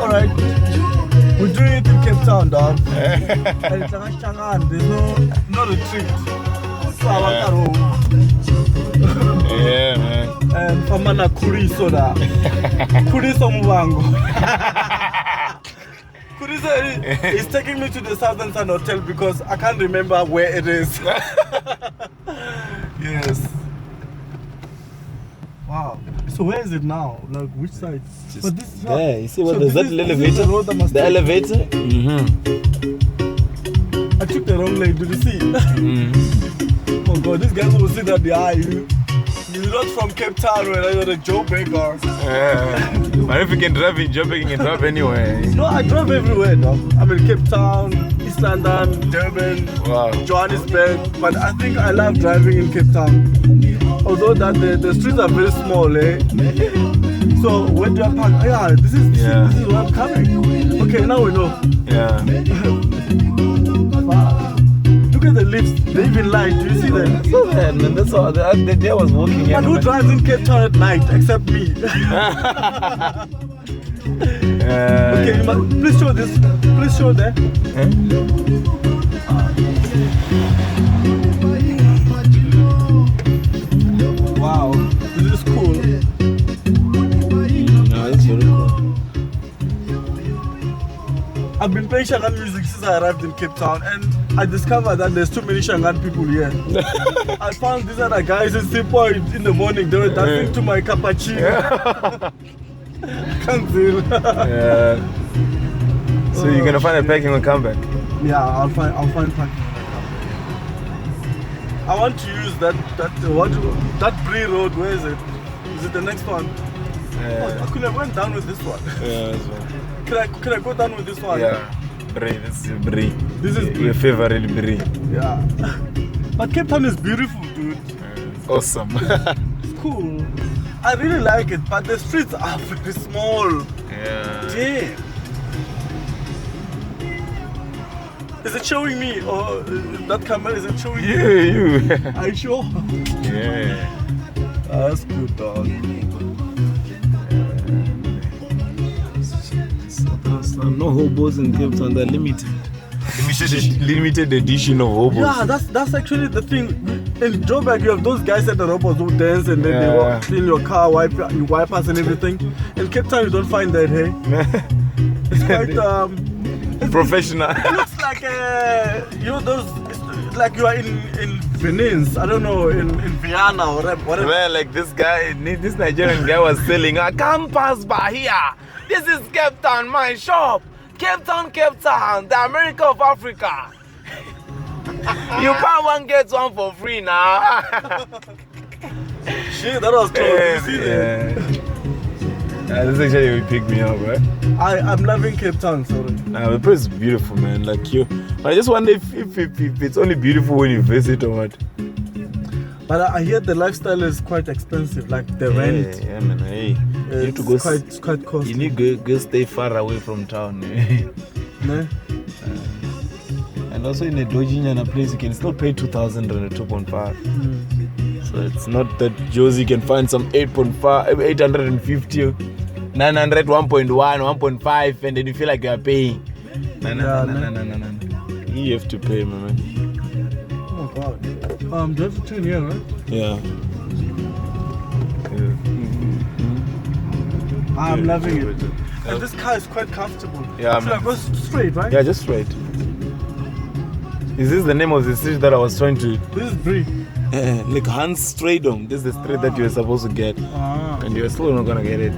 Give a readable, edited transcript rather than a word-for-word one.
alright. We're doing it in Cape Town, dog. And it's there's no retreat. Yeah, man. And Famana Kuriso da. Kuriso Mubango. Kuriso is taking me to the Southern Sun Hotel because I can't remember where it is. Yes. Wow. So where is it now? Like which side? Just this is there. You see what so there's that elevator? The elevator? I took the wrong lane. Did you see? Oh God, these guys will see that they are you. You're not from Cape Town where you're the Joe Baker. But if you can drive in Joburg, you can drive anywhere. No, I drive everywhere, dog. I'm in Cape Town, East London, Durban, Johannesburg. But I think I love driving in Cape Town. Although that the streets are very small, eh? So where do I park? Yeah, this is where I'm coming. Okay, now we know. Yeah. Wow. Look at the lifts. They even light. Do you see them? So bad, man. That's all. The day I was walking here. But who drives in Cape Town at night except me? Okay, please show this. Please show there. Wow, this is cool. No, it's very cool. I've been playing Shangaan music since I arrived in Cape Town, and I discovered that there's too many Shangaan people here. I found these other guys in Seaport in the morning. They were dancing to my cappuccino. Can't deal. Yeah. So you're gonna find a parking when come back? Yeah, I'll find parking when I come back. I want to use that Bree Road. Where is it? Is it the next one? I could have went down with this one. Yeah, that's right. Can I go down with this one? Yeah. Brie, this is Brie. This is Brie. Your favorite Brie. Yeah. But Cape Town is beautiful, dude. It's awesome. It's cool. I really like it, but the streets are very small. Yeah. Damn. Is it showing me? Or that camera, is it showing you? Are you sure? Yeah. That's good, dog. No hobos in Cape Town, they're limited. Limited edition of hobos. Yeah, that's actually the thing. In Joburg, you have those guys at the robots who dance and then they walk, clean your car, wipe wipers and everything. In Cape Town, you don't find that, hey? It's quite professional. It looks like it's like you are in Venice. I don't know, in Vienna or whatever. Well, like this Nigerian guy was selling. Come pass by here. This is Cape Town, my shop. Cape Town, the America of Africa. You buy one, get one for free now. Shit, that was close. You see that? This actually will pick me up, right? I'm loving Cape Town, sorry. Nah, the place is beautiful, man. Like you, I just wonder if it's only beautiful when you visit or what. But I hear the lifestyle is quite expensive, like the rent. Yeah, man. Hey, you need to go. It's quite costly. You need to go stay far away from town. No? And also in a Dojinjana place, you can still pay 2,000 and a 2.5. So it's not that Josie can find some 8.5, 850, 900, 1.1, 1.5, and then you feel like you are paying. No. You have to pay, man. Oh my God. Do you have to turn here, right? Yeah. I'm loving it. And this car is quite comfortable. Yeah, so I go straight, right? Yeah, just straight. Is this the name of the street that I was trying to? This is Brie. Like Hans Stradom. This is the street that you were supposed to get. And you're still not gonna get it.